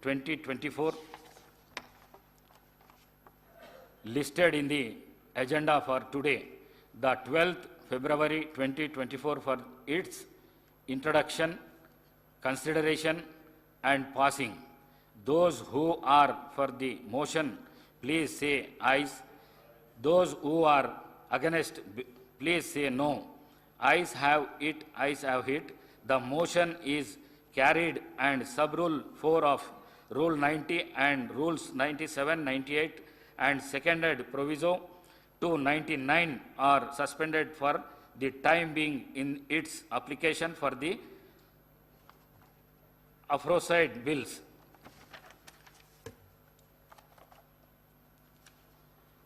2024 listed in the agenda for today, the 12th February 2024, for its introduction, consideration and passing. Those who are for the motion, please say ayes. Those who are against, please say no. Ayes have it, ayes have it. The motion is carried, and sub-rule 4 of Rule 90 and Rules 97, 98 and seconded proviso 299 are suspended for the time being in its application for the aforesaid bills.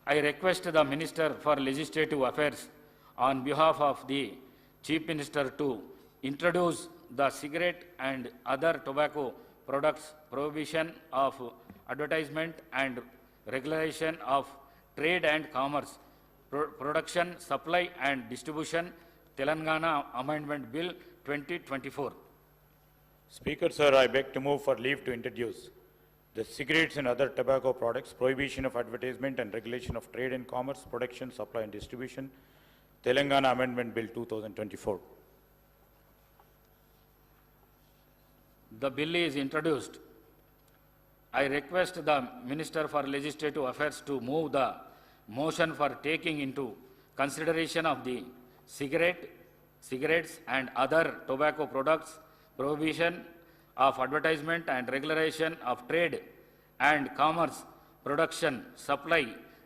I request the Minister for Legislative Affairs on behalf of the Chief Minister to introduce the cigarette and other tobacco products prohibition of advertisement and regulation of trade and commerce, production, supply and distribution, Telangana Amendment Bill 2024. Speaker, sir, I beg to move for leave to introduce the cigarettes and other tobacco products, prohibition of advertisement and regulation of trade and commerce, production, supply and distribution, Telangana Amendment Bill 2024. The bill is introduced. I request the Minister for Legislative Affairs to move the motion for taking into consideration of the cigarettes and other tobacco products, prohibition of advertisement and regulation of trade and commerce, production, supply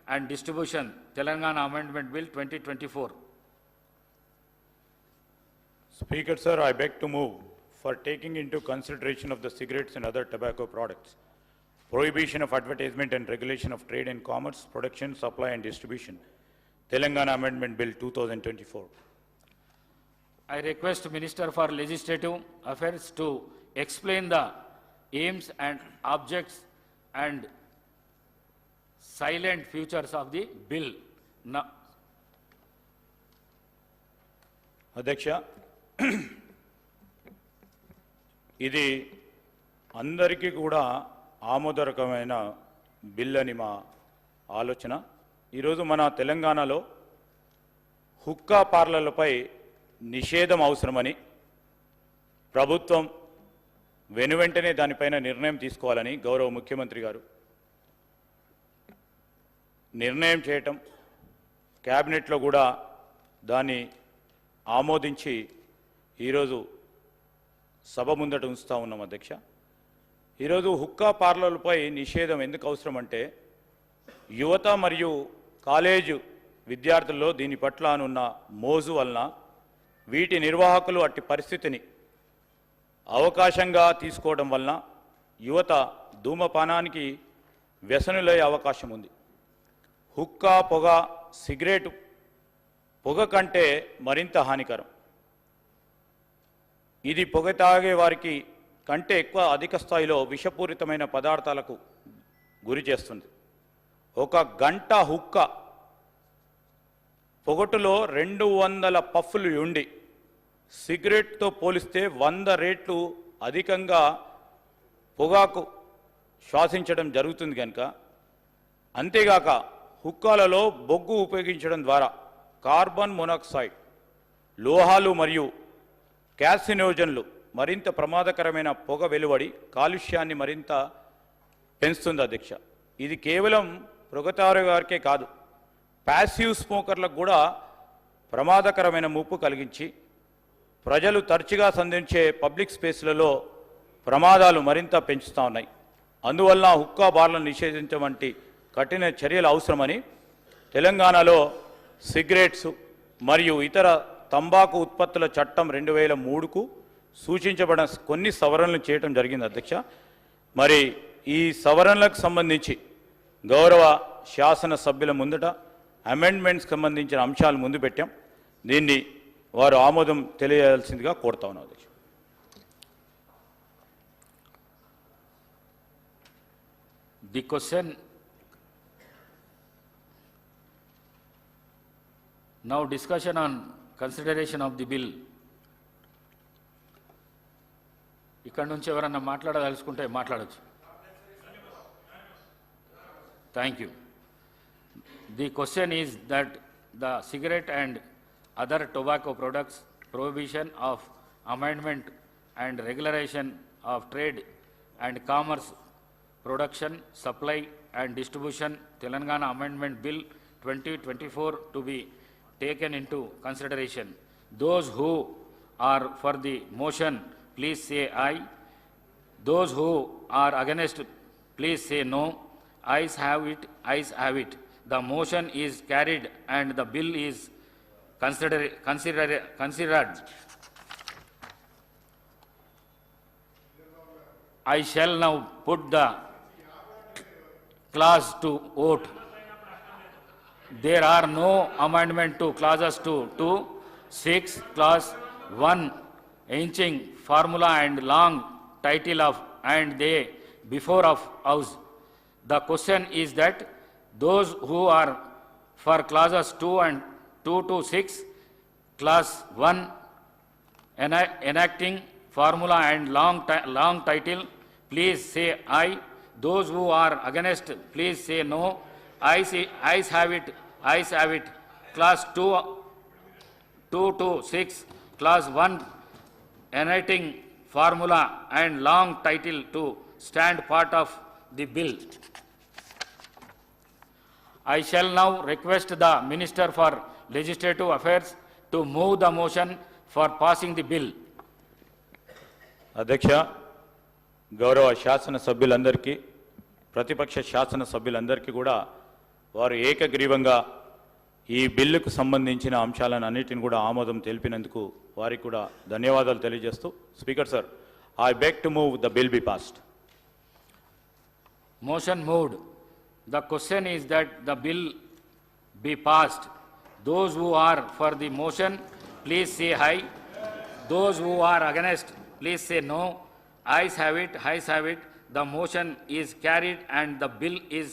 and distribution, Telangana Amendment Bill 2024. Speaker, sir, I beg to move for taking into consideration of the cigarettes and other tobacco products, prohibition of advertisement and regulation of trade and commerce, production, supply and distribution, Telangana Amendment Bill 2024. I request Minister for Legislative Affairs to explain the aims and objects and silent features of the bill. Now, Adhyaksha, ఇది అందరికీ కూడా ఆమోదకరమైన bill అని మా ఆలోచన. ఈరోజు మన తెలంగాణలో హుక్కా పార్లర్లపై నిషేధం అవసరమని ప్రభుత్వం వెనువెంటనే దానిపైన నిర్ణయం తీసుకోవాలని గౌరవ ముఖ్యమంత్రి గారు నిర్ణయం చేయటం, క్యాబినెట్లో కూడా దాన్ని ఆమోదించి ఈరోజు సభ ముందట ఉంచుతా ఉన్నాం. అధ్యక్ష, ఈరోజు హుక్కా పార్లర్లపై నిషేధం ఎందుకు అవసరం అంటే, యువత మరియు కాలేజు విద్యార్థుల్లో దీని పట్ల ఉన్న మోజు వలన వీటి నిర్వాహకులు అట్టి పరిస్థితిని అవకాశంగా తీసుకోవడం వలన యువత ధూమపానానికి వ్యసనులయ్యే అవకాశం ఉంది. హుక్కా పొగ, సిగరెట్ పొగ కంటే మరింత హానికరం. ఇది పొగ తాగే వారికి కంటే ఎక్కువ అధిక స్థాయిలో విషపూరితమైన పదార్థాలకు గురి చేస్తుంది. ఒక గంట హుక్క పొగటులో 200 పఫ్ఫులు ఉండి సిగరెట్తో పోలిస్తే 100 రెట్లు అధికంగా పొగాకు శ్వాసించడం జరుగుతుంది కనుక, అంతేగాక హుక్కాలలో బొగ్గు ఉపయోగించడం ద్వారా కార్బన్ మోనాక్సైడ్, లోహాలు మరియు క్యాసినోజన్లు మరింత ప్రమాదకరమైన పొగ వెలువడి కాలుష్యాన్ని మరింత పెంచుతుంది. అధ్యక్ష, ఇది కేవలం పొగతారు వారికే కాదు, ప్యాసివ్ స్మోకర్లకు కూడా ప్రమాదకరమైన ముప్పు కలిగించి ప్రజలు తరచుగా సంధించే పబ్లిక్ స్పేస్లలో ప్రమాదాలు మరింత పెంచుతూ ఉన్నాయి. అందువల్ల హుక్కా బార్లను నిషేధించడం వంటి కఠిన చర్యలు అవసరమని తెలంగాణలో సిగరెట్స్ మరియు ఇతర తంబాకు ఉత్పత్తుల చట్టం 2003కు సూచించబడిన కొన్ని సవరణలు చేయడం జరిగింది. అధ్యక్ష, మరి ఈ సవరణలకు సంబంధించి గౌరవ శాసన సభ్యుల ముందట అమెండ్మెంట్స్కి సంబంధించిన అంశాలు ముందు పెట్టాం. దీన్ని వారు ఆమోదం తెలియజేయాల్సిందిగా కోరుతా ఉన్నాం. అధ్యక్ష, the question now, discussion on consideration of the bill. ఇక్కడ నుంచి ఎవరన్నా మాట్లాడదలుచుకుంటే మాట్లాడచ్చు. Thank you. The question is that the cigarette and other tobacco products prohibition of amendment and regulation of trade and commerce production, supply and distribution Telangana Amendment Bill 2024 to be taken into consideration. Those who are for the motion, please say aye. Those who are against, please say no. Ayes have it, ayes have it. The motion is carried and the bill is considered. I shall now put the clause to vote. There are no amendment to clauses 2, 6, clause 1, ancient formula and long title of and they before of house. The question is that those who are for clauses 2 and 2 to 6, clause 1, enacting formula and long title, please say aye. Those who are against, please say no. Ayes have it, ayes have it. Clause 2 to 6, clause 1, enacting formula and long title to stand part of the bill. I shall now request the Minister for Legislative Affairs to move the motion for passing the bill. అధ్యక్ష, గౌరవ శాసన సభ్యులందరికీ ప్రతిపక్ష శాసన సభ్యులందరికీ కూడా వారు ఏకగ్రీవంగా ఈ బిల్లుకు సంబంధించిన అంశాలను అన్నిటిని కూడా ఆమోదం తెలిపినందుకు వారికి కూడా ధన్యవాదాలు తెలియజేస్తూ, speaker sir, I beg to move the bill be passed. Motion moved. The question is that the bill be passed. Those who are for the motion, please say aye. Those who are against, please say no. Ayes have it, ayes have it. The motion is carried and the bill is